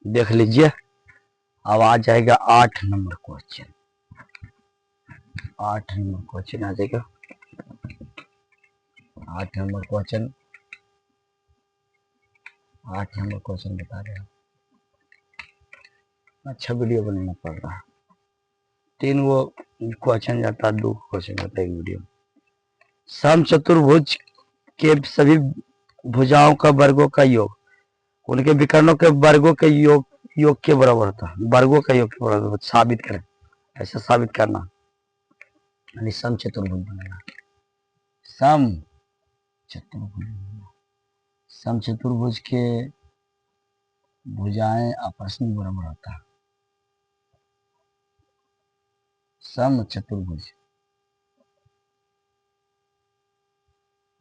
देख लीजिए। अब आ जाएगा 8 नंबर क्वेश्चन। 8 नंबर क्वेश्चन आ जाएगा। 8 नंबर क्वेश्चन, 8 नंबर क्वेश्चन बता रहे हैं। अच्छा वीडियो बनाना पड़ रहा है। 3 वो क्वेश्चन जाता है, 2 क्वेश्चन जाता है एक वीडियो। सम चतुर्भुज के सभी भुजाओं का वर्गों का योग उनके विकर्णों के वर्गों के योग के बराबर होता है। वर्गों का योग के बराबर साबित करें। ऐसा साबित करना, यानी सम चतुर्भुज बनेगा। सम चतुर्भुज, सम चतुर्भुज के भुजाएं आपस में बराबर होता है। सम चतुर्भुज,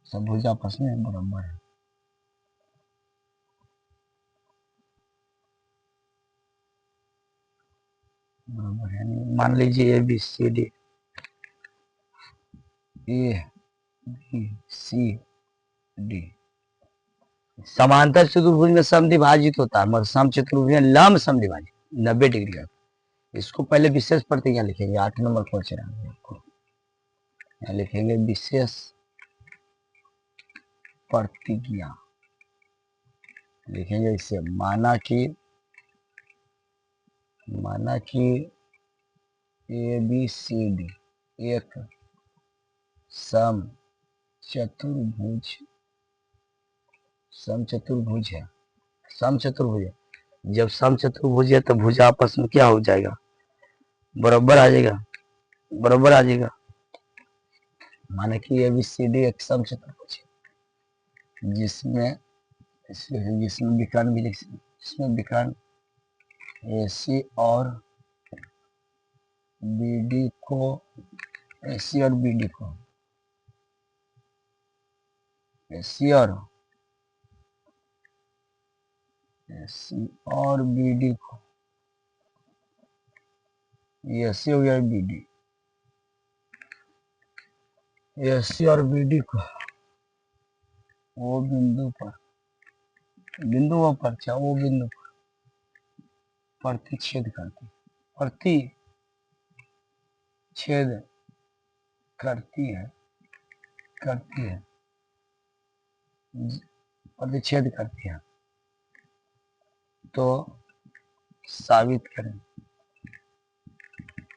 सब भुज आपस में बराबर है। बराबर है, मान लीजिए A B C D, A B C D समांतर चतुर्भुज में समद्विभाजित होता है, मगर सम चतुर्भुज में लंब समद्विभाजित 90 डिग्री का। इसको पहले विशेष प्रतिज्ञा लिखेंगे। 8 नंबर क्वेश्चन आपको यहाँ लिखेंगे विशेष प्रतिज्ञा। लिखेंगे इसे, माना कि ए बी सी डी एक सम चतुर्भुज है। सम चतुर्भुज है। जब सम चतुर्भुज है तो भुजा आपस में क्या हो जाएगा, बराबर आ जाएगा। बराबर आ जाएगा, माना कि ए बी सी डी एक सम चतुर्भुज है जिसमें विकर्ण भी लिख सकते, जिसमें विकर्ण ए सी और बी डी को, ए सी और बी डी को, ए सी और बी डी को, ए सी हो गया बी डी, ए सी और बी डी को वो बिंदु पर प्रतिच्छेद करती है। तो साबित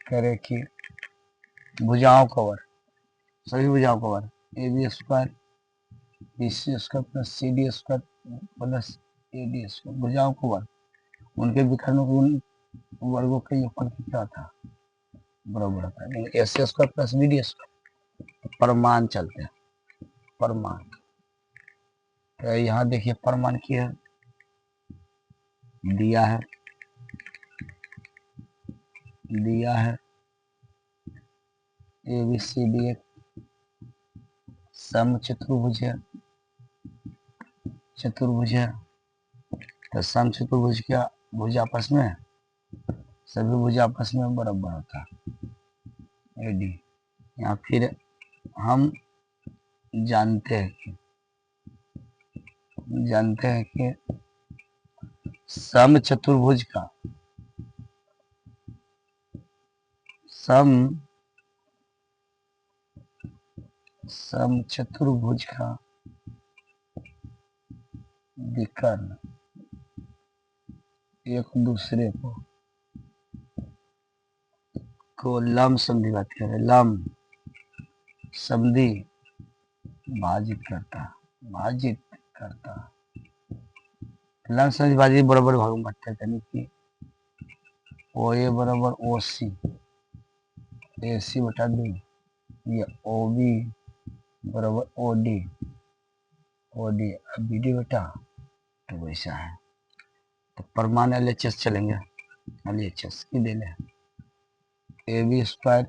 करें कि भुजाओं का वर्ग, सभी भुजाओं का वर्ग A B square B C square plus C D square plus A D square, भुजाओं का वर्ग उनके विकर्णों के उन वर्गों के योगफल की क्या था, बराबर होता है। A C square plus B D square. प्रमाण चलते हैं, प्रमाण। तो यहाँ देखिए प्रमाण क्या है, दिया है ए बी सी डी एक सम चतुर्भुज है। तो सम चतुर्भुज क्या भुज आपस में, सभी भुज आपस में बराबर होता है, ए डी। या फिर हम जानते हैं कि सम चतुर्भुज का विकर्ण एक दूसरे को लंब समधी बात करें, लंब समधी भाजित करता। लंब समधी भाजित बराबर भाग में बांटते हैं कि ओ ए बराबर ओ सी, ए सी बटा डी, या ओ बी बराबर ओ डी बी डी बटा, तो वैसा है। तो प्रमाण LHS चलेंगे, LHS की दे लें A B square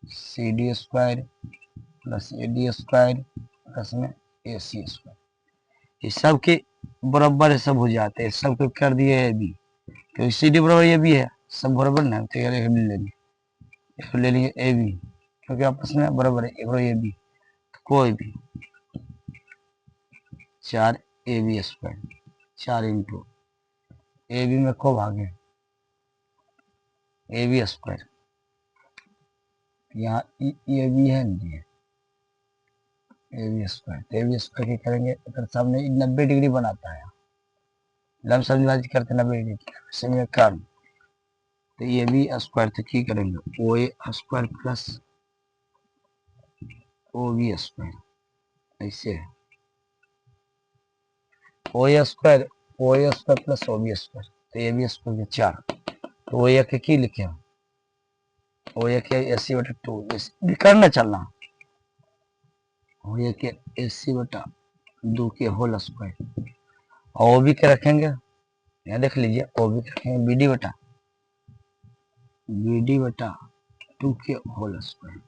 C D square plus A D square plus में ए सी स्क्वायर, ये सब के बराबर सब हो जाते हैं। सब को कर दिए ए बी, क्योंकि सी डी बराबर ए बी है, सब बराबर ना, तो यार ले लेंगे ए बी, क्योंकि आपस में बराबर है। ए बी तो कोई भी 4 A B square, 4 into A B में को भागे ए बी स्क्वायर, यहाँ ए बी है नहीं, ए बी स्क्वायर, तो ए बी स्क्वायर की करेंगे अगर सामने 90 डिग्री बनाता है, लमसम विभाजित करते 90 डिग्री से काम, तो ए बी स्क्वायर तो की करेंगे O A square plus O B square, ऐसे है O A square plus O B square, तो ए बी स्क्वायर के 4, तो ओ ए के की लिखे ओ ए के 80/2 करना चलना, ओ ए के 80/2 के होल स्क्वायर, और ओ बी के रखेंगे, यहाँ देख लीजिए ओ बी के रखेंगे बी डी बटा 2 के होल स्क्वायर,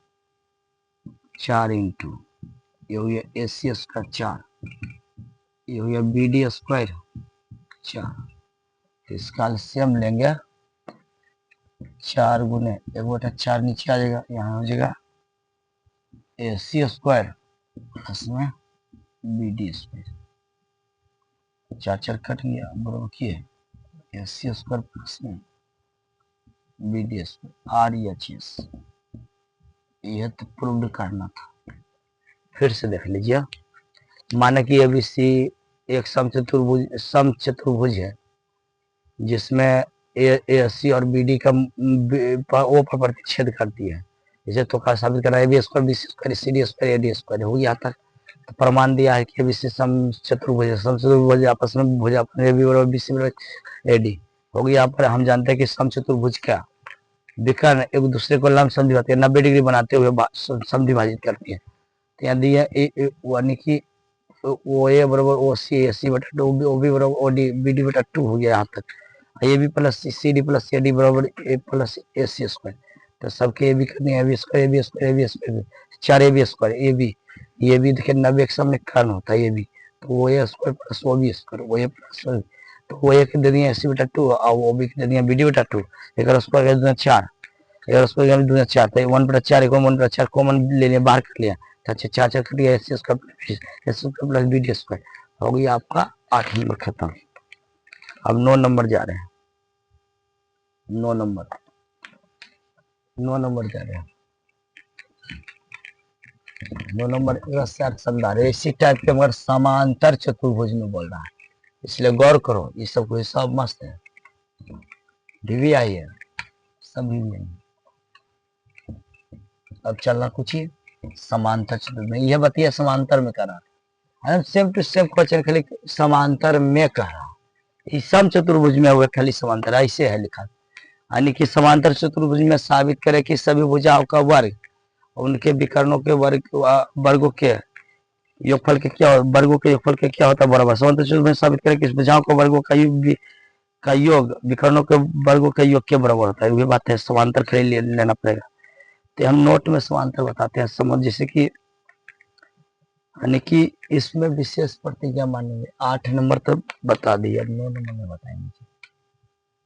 4 इंटू ये हो गया ए सी स्क्वायर 4, ये हो गया बी डी स्क्वायर 4, तो इसका एलसीएम लेंगे 4 गुने 1/4 नीचे आ जाएगा, यहाँ हो जाएगा ए सी स्क्वायर प्लस में बी डी स्क्वायर, 4 कट गया बराबर किए ए सी स्क्वायर प्लस में B D square R H S, यह तो प्रूव्ड करना था। फिर से देख लीजिए, माना कि अभी सी एक समचतुर्भुज है जिसमें ए सी और बी डी का ओ पर प्रतिच्छेद करती है, इसे तो का साबित करना है B square B C square C D square A D square हो गया तक, तो प्रमाण दिया है कि अभी सी समचतुर्भुज आपस में भुजा ए बी बराबर बी सी बराबर ए डी हो गया। यहाँ पर हम जानते हैं कि समचतुर्भुज क्या विकर्ण एक दूसरे को लंब समद्विभाजित है 90 डिग्री बनाते हुए समद्विभाजित करती है, तो यहाँ दिया यानी कि ओ ए बराबर ओ सी ए सी बटा 2 ओ बी बराबर ओ डी बी डी बटा 2 हो गया यहाँ तक, A B plus C D plus A D बराबर A plus A C square, तो सबके ए बी करने A B square A B square A B square 4 A B square A B देखिए 90 के सामने कर्ण होता है ए बी, तो O A square plus O B square O A plus तो ओ ए के दे दिए ए सी बटा 2 और ओ बी के दे दिए बी डी बटा 2, एक स्क्वायर कर दिया 4 एक स्क्वायर कर दिया 4, तो 1/4 1/4 कॉमन ले लिया बाहर कर लिया, अच्छा 4 कट गया S square plus B D square हो गया आपका 8 नंबर खत्म। अब 9 नंबर जा रहे हैं, 9 नंबर जा रहे हैं, 9 नंबर इसी टाइप के मगर समांतर चतुर्भुज में बोल रहा है, इसलिए गौर करो, ये सब को हिसाब मस्त है, डीवी आई है सभी में। अब चलना कुछ ही समांतर चतुर्भुज में, यह बताइए समांतर में करा सेम टू सेम क्वेश्चन खाली समांतर में कह रहा है, सम चतुर्भुज में हुए खाली समांतर ऐसे है लिखा, यानी कि समांतर चतुर्भुज में साबित करे कि सभी भुजाओं का वर्ग उनके विकर्णों के वर्गों के योगफल के क्या वर्गों के योगफल के क्या होता है बराबर, समांतर चतुर्भुज में साबित करे कि भुजाओं के वर्गों का योग विकर्णों के वर्गों के योग के बराबर होता है, ये बात है समांतर खाली लेना पड़ेगा, तो हम नोट में समांतर बताते हैं समझ, जैसे कि यानी कि इसमें विशेष प्रतिज्ञा मानेंगे 8 नंबर तो बता दिए, अब 9 नंबर में बताएंगे,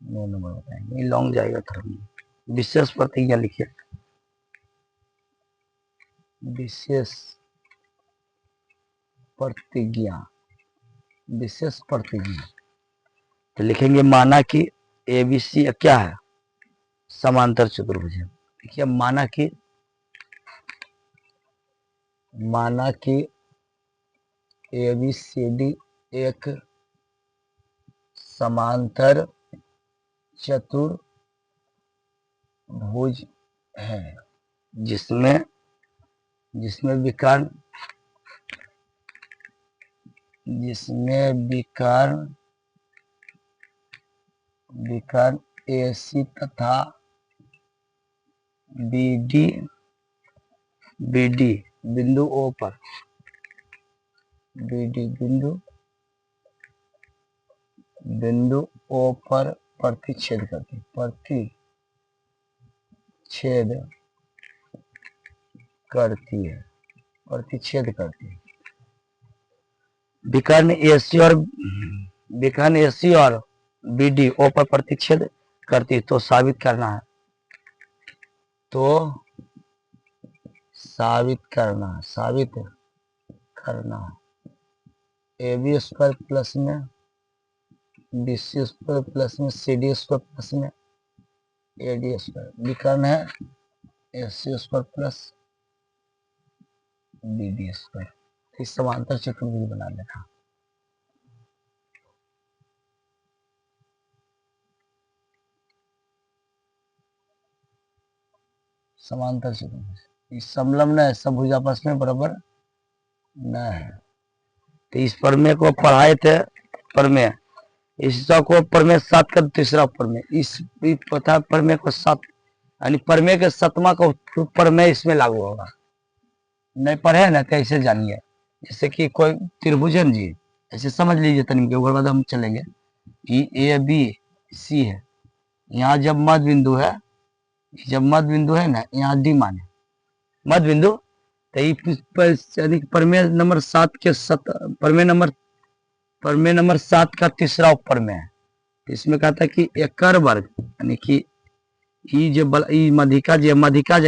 9 नंबर बताएंगे लॉन्ग जाएगा थोड़ा, विशेष प्रतिज्ञा लिखिए, विशेष प्रतिज्ञा तो लिखेंगे माना कि ए बी सी क्या है समांतर चतुर्भुज है, देखिए माना कि ए बी सी डी एक समांतर चतुर्भुज है जिसमें विकर्ण ए सी तथा बी डी बिंदु ओ पर बिंदु ओ पर प्रतिच्छेद करती है विकर्ण ए सी और बी डी ओ पर प्रतिच्छेद करती है, तो साबित करना ए बी स्क्वायर प्लस में बी सी स्क्वायर प्लस में सी डी स्क्वायर प्लस में ए डी स्क्वायर, विकर्ण है A C square plus B D square. इस समांतर चतुर्भुज बना लेना। समांतर चतुर्भुज इस समलम्ब है, सब भुज आपस में बराबर न है। तो इस प्रमेय को पढ़ाए थे, प्रमेय इसका को प्रमेय 7 का तीसरा प्रमेय, इस पता प्रमेय को 7 यानी प्रमेय के 7वां का प्रमेय इसमें लागू होगा। नहीं पढ़े ना तो ऐसे जानिए, जैसे कि कोई त्रिभुजन जी ऐसे समझ लीजिए तनिक, उसके बाद हम चलेंगे। ए बी सी है, यहाँ जब मध्य बिंदु है, जब मध्य बिंदु है ना, यहाँ डी माने मध्य बिंदु, तो प्रमेय नंबर 7 के प्रमेय नंबर 7 का तीसरा उपप्रमेय है। इसमें कहता है कि एकर वर्ग यानी कि मधिका जो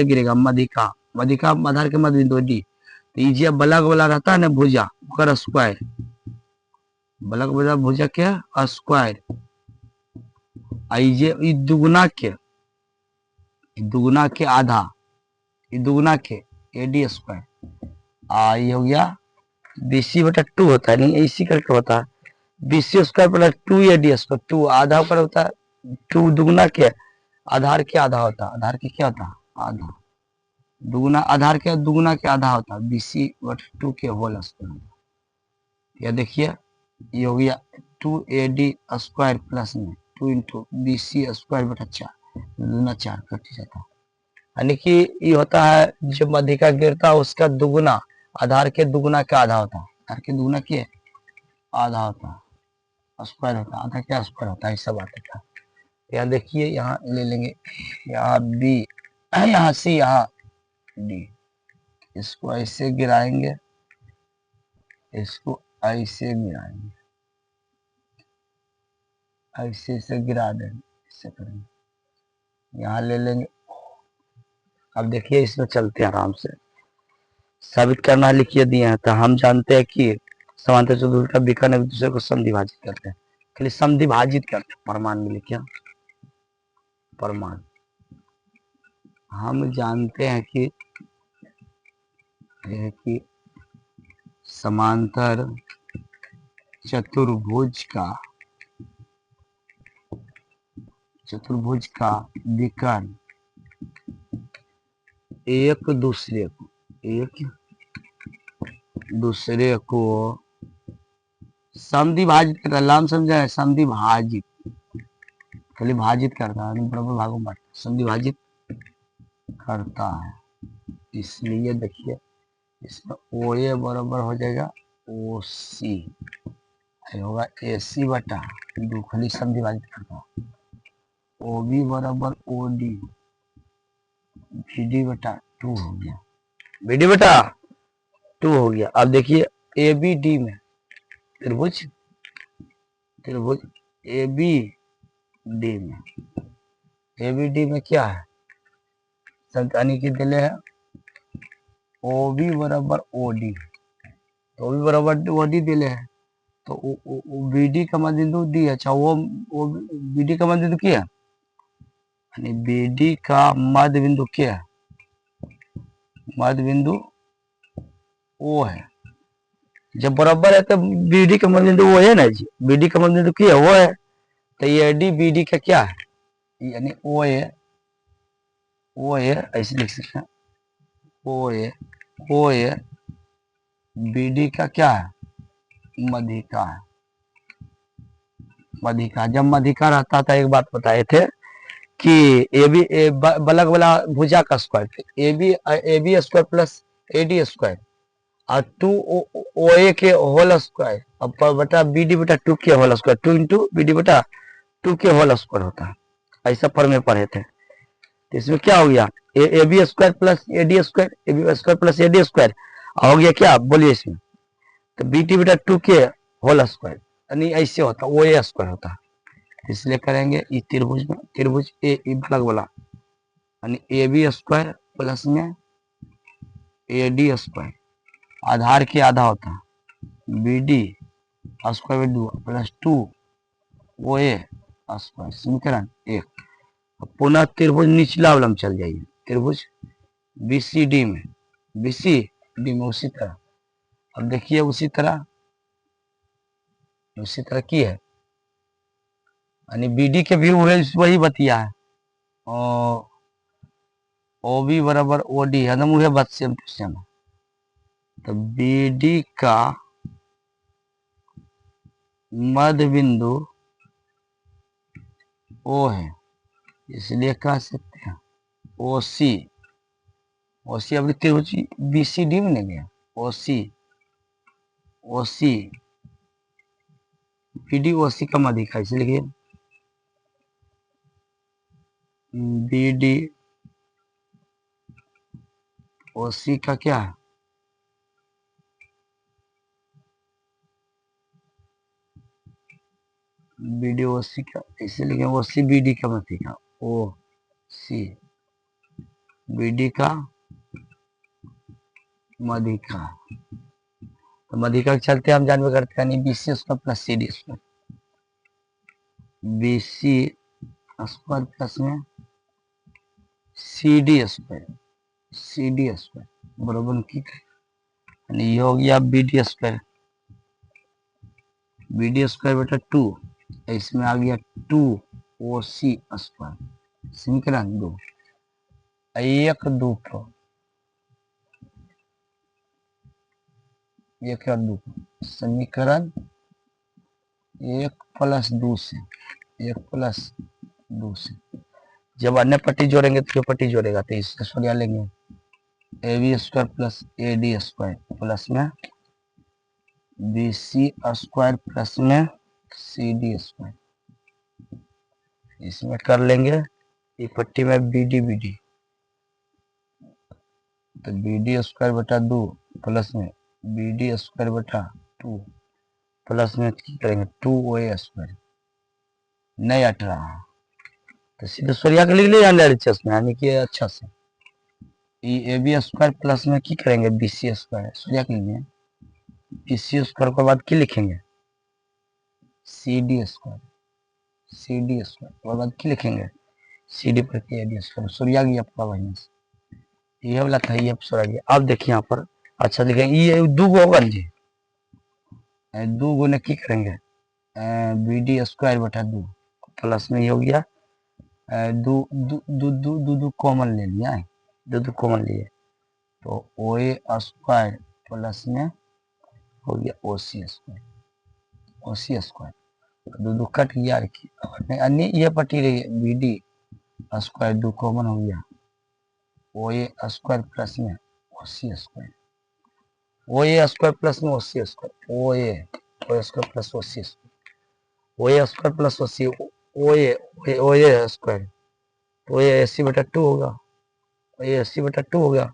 गिरेगा, मधिका आधार के मध्य बिंदु डी, तो ये जो बलग वाला रहता है ना भुजा, ओकर स्क्वायर, बलग वाला भुजा के स्क्वायर, ये दुगुना के आधा, ये दुगुना के एडी स्क्वायर, ये हो गया बीसी बटा 2 होता है, नहीं इसी करके होता है BC square plus 2 AD square, 2 आधा पर होता है, 2 दुगुना के आधार के आधा होता है, आधार के क्या होता है आधा, दुगुना आधार के दुगुना के आधा होता है, बीसी बटा 2 के होल स्क्वायर। या देखिए ये हो गया 2 एडी स्क्वायर प्लस में 2 इंटू बी सी स्क्वायर बटा 4, दुगुना 4 कट जाता है, यानी कि ये होता है जो मध्यिका गिरता है उसका दुगुना आधार के दुगुना का आधा होता है, आधार के दुगुना के आधा होता है, स्क्वायर होता है, आधा क्या स्क्वायर होता है, सब आता है। यहाँ देखिए, यहाँ ले लेंगे, यहाँ बी, यहाँ सी, यहाँ डी, इसको ऐसे गिराएंगे, इसको ऐसे गिराएंगे, ऐसे से गिरा देंगे, इससे करेंगे, यहाँ ले लेंगे। अब देखिए इसमें चलते हैं आराम से, साबित करना लिखिए दिए हैं, तो हम जानते हैं कि समांतर चतुर्भुज का विकर्ण एक दूसरे को समद्विभाजित करते हैं, खाली समद्विभाजित करते हैं। प्रमाण में लिखिए, प्रमाण हम जानते हैं कि समांतर चतुर्भुज का विकर्ण एक दूसरे को समद्विभाजित करता है। लाम समझा है, समद्विभाजित खाली भाजित करता है, बराबर भागों में समद्विभाजित करता है। इसलिए देखिए इसमें ओ ए बराबर हो जाएगा ओ सी, होगा ए सी बटा 2, खाली समद्विभाजित करता है। ओ बी बराबर ओ डी, बी डी बटा 2 हो गया, बी डी बटा 2 हो गया। अब देखिए ए बी डी में त्रिभुज ए बी डी में क्या है, यानी कि दिले है ओ बी बराबर ओ डी, तो ओ बी बराबर ओ डी दिले है, तो बी डी का मध्य बिंदु डी, अच्छा वो बी डी का मध्य बिंदु क्या है, यानी बी डी का मध्य बिंदु क्या है, मध्य बिंदु ओ है। जब बराबर है तो बी डी का मध्य बिंदु वो है ना जी, बी डी का मध्य बिंदु क्या है वो है, तो ये डी बी डी का क्या है, यानी ओ ए ऐसे लिख सकते हैं, ओ ए बी डी का क्या है, मध्यिका है। मध्यिका जब मध्यिका रहता था, एक बात बताए थे कि ए बी बलग वाला भुजा का square, A B square plus A D square और 2 ओ ए के होल स्क्वायर अब बटा बी डी बटा 2 के whole square, 2 into B D बटा 2 के होल स्क्वायर होता है, ऐसा पर में पढ़े थे। तो इसमें क्या हो गया, A B square plus A D square, A B square plus A D square हो गया क्या, बोलिए इसमें, तो बी टी बटा 2 के होल स्क्वायर, यानी ऐसे होता ओ ए स्क्वायर होता है। इसलिए करेंगे इस त्रिभुज ए अलग वाला, यानी ए बी स्क्वायर प्लस में ए डी स्क्वायर, आधार के आधा होता है, B D square 2 plus 2 O A square समीकरण एक। पुनः त्रिभुज निचला अवलंब चल जाइए, त्रिभुज बीसीडी में, बीसीडी में उसी तरह। अब देखिए उसी तरह की है, यानी बीडी के भी वही बतिया है, और ओ बी बराबर ओ डी है, मुझे बात सेम टू सेम है। तो बीडी का मध्य बिंदु ओ है, इसलिए कह सकते हैं ओ सी। ओ सी अभी त्रिभुज बीसीडी में नहीं गया, ओ सी बीडी ओ सी का मध्य का, इसलिए बीडी ओ सी का क्या है, बीडी ओ सी का, इसीलिए ओ सी बीडी का मध्य का, ओ सी बीडी का मध्य का। तो मध्य का चलते हम जानवे करते हैं BC square plus C D square, BC square plus में सी डी स्क्वायर बराबर की, ये हो गया बी डी स्क्वायर बटा 2, इसमें आ गया 2 ओ सी स्क्वायर समीकरण 2, 1 2 समीकरण 1 प्लस 2 से जब अन्य पट्टी जोड़ेंगे तो पट्टी जोड़ेगा, तो इससे सोनिया लेंगे A B square plus A D square plus में बी सी स्क्वायर प्लस में सी डी स्क्वायर, इसमें कर लेंगे ये पट्टी में बी डी, तो बी डी स्क्वायर बटा 2 प्लस में बी डी स्क्वायर बटा 2 प्लस में करेंगे 2 ओ ए स्क्वायर, नहीं 18, तो सीधे सोरिया के लिख लिया में, यानी कि अच्छा से ए बी स्क्वायर प्लस में की करेंगे बी सी स्क्वायर, सोरिया के लिए बी सी स्क्वायर के बाद की लिखेंगे सी डी स्क्वायर और बाद की लिखेंगे सी डी पर ए डी स्क्वायर, सोरिया गया पूरा वहीं से, ये वाला था ये सोरा गया। अब देखिए यहाँ पर अच्छा लिखेंगे ये दो गो होगा जी, दो गो ने की करेंगे बी डी स्क्वायर बटा 2 प्लस में ये हो गया दो कॉमन ले लिया है, दो कॉमन लिए तो ओ ए स्क्वायर प्लस में हो गया ओ सी स्क्वायर, दो कट गया, अन्य ये पट्टी रही बी डी स्क्वायर 2 कॉमन हो गया ओ ए स्क्वायर प्लस में ओ सी square, O A square plus में ओ सी square, O A square plus O C square, O A square plus O C O A square, तो ये 80 बटा 2 होगा, ये 80 बटा 2 हो गया,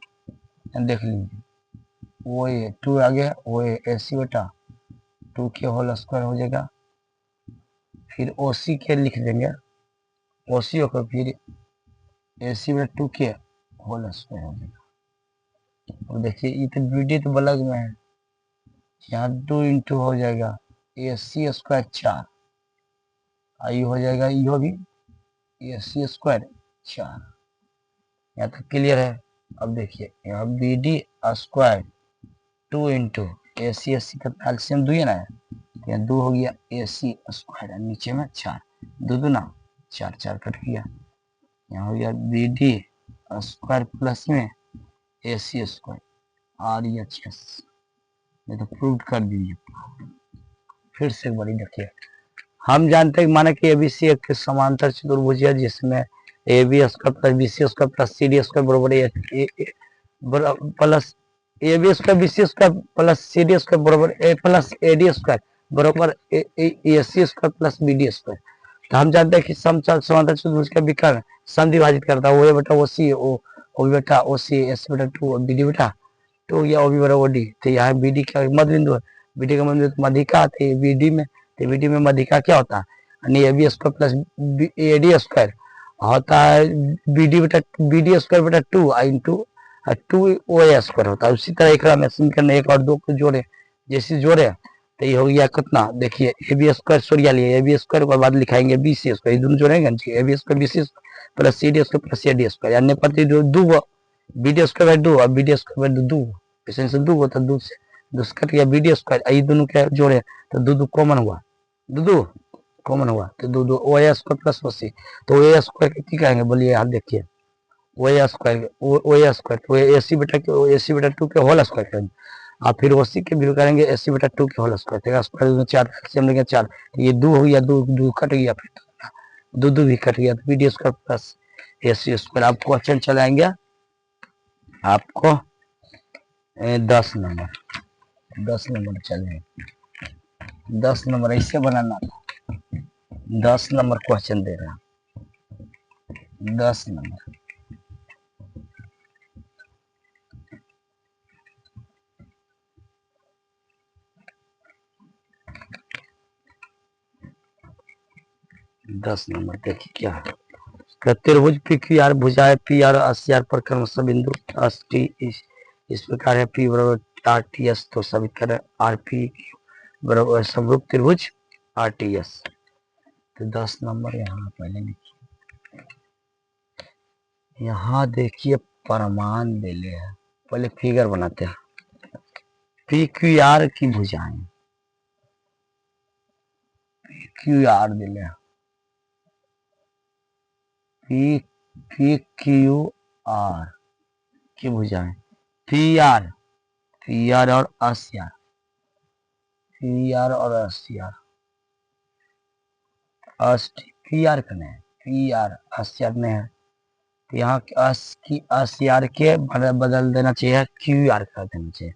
देख लीजिए वो ये 2 आ गया, वो ये 80 बटा 2 के होल स्क्वायर हो जाएगा, फिर ओ सी के लिख देंगे ओ सी होकर फिर 80 बटा 2 के होल स्क्वायर हो जाएगा। और देखिए ये तो बीडी तो बलग में है, यहाँ 2 इंटू हो जाएगा ए सी स्क्वायर 4, आई हो जाएगा यो भी ए सी स्क्वायर 4, यहाँ तक क्लियर है। अब देखिए यहाँ बी डी स्क्वायर 2 इंटू ए सी का एलसीएम 2 है ना, तो यहाँ 2 हो गया ए सी स्क्वायर, नीचे में 4, 2 2 ना 4 4 कट गया, यहाँ हो गया बी डी स्क्वायर प्लस में A C square R H S, ये तो प्रूव कर दीजिए। फिर से एक बारी देखिए, हम जानते हैं माना कि एबीसी एक समांतर चतुर्भुज है जिसमें A B square plus B C square plus C D square बराबर plus A B square B C square plus C D square बराबर A plus A D square बराबर A C square plus B D square. तो हम जानते हैं कि समांतर चतुर्भुज का विकर्ण सम विभाजित करता है, ओ ए बटा ओ सी, ओ बी बटा ओ सी, एस बटा 2, बी डी बटा 2 या ओ बी बटा ओ डी। तो यहाँ बी डी का मध्य बिंदु है, बी डी का मध्य बिंदु मध्यिका आते हैं बी डी में, तो बी डी में मध्यिका क्या होता है, यानी A B square plus A D square होता है बी डी स्क्वायर बटा 2 इंटू 2 ओ ए स्क्वायर होता है। उसी तरह एक में समीकरण 1 और 2 को जोड़े, जैसे जोड़े तो ये हो गया कितना, देखिए ए बी स्क्वायर सॉरी लिए ए बी स्क्वायर के बाद लिखाएंगे बी सी स्क्वायर, दोनों जोड़ेंगे A B square B C plus C D square plus C D square, यानी प्रति दो बी डी स्क्वायर बाई दो, अब बी डी स्क्वायर बाई दो, इसमें से दो तो दो से दो कट गया, बी डी स्क्वायर ये दोनों क्या जोड़े तो दो दो कॉमन हुआ, दो कॉमन हुआ तो दो दो ओ ए स्क्वायर प्लस ओ सी, तो ओ ए स्क्वायर की कहेंगे बोलिए, यहाँ देखिए ओ ए स्क्वायर तो ए सी बेटा टू के होल स्क्वायर करेंगे, आप फिर ओसी के भी करेंगे ए सी बेटा टू के होल स्क्वायर, स्क्वायर में चार से हम लेंगे चार, तो ये दो हो गया, दो दो कट गया, फिर दो दो भी कट गया, तो बी डी स्क्वायर प्लस ए सी स्क्वायर। आप क्वेश्चन चलाएंगे आपको 10 नंबर चले, 10 नंबर ऐसे बनाना था, 10 नंबर क्वेश्चन दे रहा, 10 नंबर। देखिए क्या है, त्रिभुज पी क्यू आर भुजाएं पी आर 80 पर क्रमशः बिंदु एस टी इस प्रकार है, पी बराबर आर टी एस, तो समीकरण आर पी बराबर समरूप त्रिभुज आर टी एस। तो 10 नंबर यहाँ पहले लिखिए, यहाँ देखिए प्रमाण दे ले है, पहले फिगर बनाते हैं, पी क्यू आर की भुजाएं, पी क्यू आर दे ले, पी क्यू आर की भुजाएं, पी आर और एस आर, पी आर और S R, S T P R कने पी आर एस आर में है, तो यहाँ एस की एस आर के बदल देना चाहिए, क्यू आर कर देना चाहिए,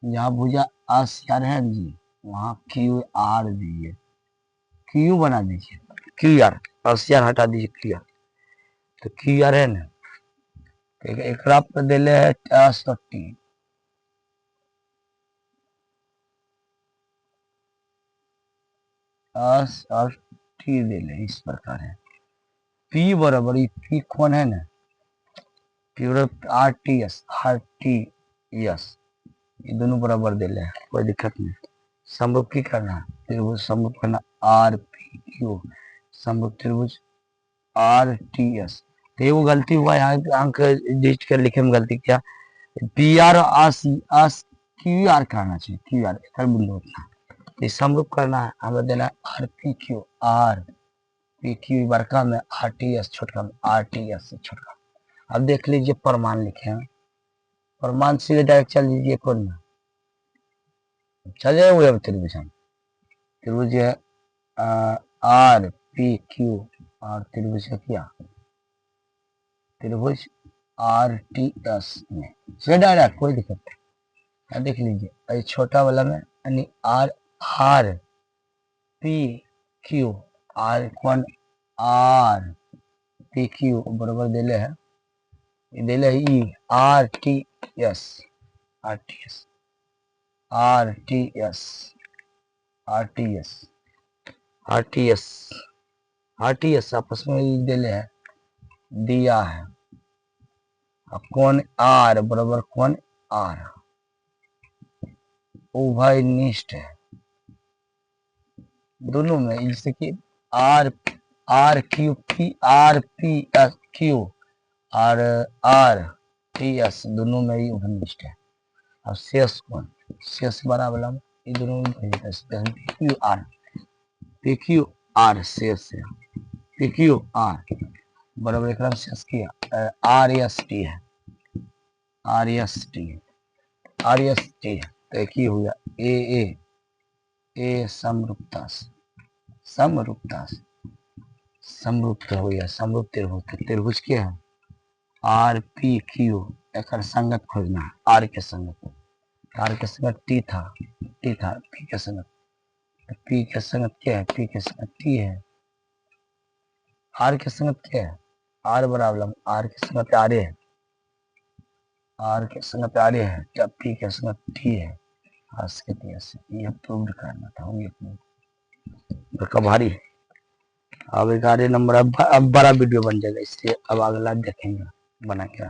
जहाँ भुजा एस आर है जी वहाँ क्यू आर दीजिए, क्यू बना दीजिए, क्यू आर एस आर हटा दीजिए, क्यू आर, तो क्यू आर है ना, एक पर दिले है एस और टी, एस और टी दिले इस प्रकार है, पी बराबर पी कौन है ना, पी बराबर आर टी एस, ये दोनों बराबर दिले है, कोई दिक्कत नहीं, समरूप की करना है, त्रिभुज समरूप करना आर पी क्यू, समरूप त्रिभुज आर टी एस। तो ये वो गलती हुआ यहाँ अंक डिजिट कर लिखे में गलती क्या, पी आर आस क्यू आर करना चाहिए, क्यू आर कर बिंदु उठना, ये समरूप करना है, हमें देना है आर पी क्यू बड़का में आर टी एस छोटका में, आर टी एस से छोटका। अब देख लीजिए प्रमाण लिखे हैं, प्रमाण सीधे डायरेक्ट चल लीजिए, कौन में चल जाए वो त्रिभुज, हम त्रिभुज है आर पी क्यू और त्रिभुज है क्या, त्रिभुज आर टी एस में से डायरेक्ट कोई दिक्कत नहीं, देख लीजिए छोटा वाला में यानी आर पी क्यू, आर कौन आर पी क्यू बराबर दिले है, दिले है E R T S, are T S, are T S, are T S, are T S, are T S आपस में दिले है, दिया है, अब कौन आर बराबर कौन आर, उभयनिष्ठ है दोनों में, जैसे कि R R Q P R P S Q और आर टी एस दोनों में ही उभयनिष्ठ है, और शेष कौन, शेष बराबर ये दोनों में क्यू आर शेष है, पी क्यू आर बराबर एक शेष किया आर एस टी है, आर एस टी है, आर एस टी है, तो एक ही हो गया ए समरूपता से, समरूपता से समरूप हो गया, समरूप त्रिभुज, त्रिभुज क्या है आर पी क्यू, एक संगत खोजना है, आर के संगत, आर के संगत टी था पी के संगत, पी के संगत क्या है, पी के संगत टी है, आर के संगत क्या है, आर बराबर आर के संगत आर है, आर के संगत आर है, जब पी के संगत टी है, ये प्रूव करना था, ये भारी। अब 11 नंबर अब बड़ा वीडियो बन जाएगा, इसलिए अब अगला देखेंगे बना के।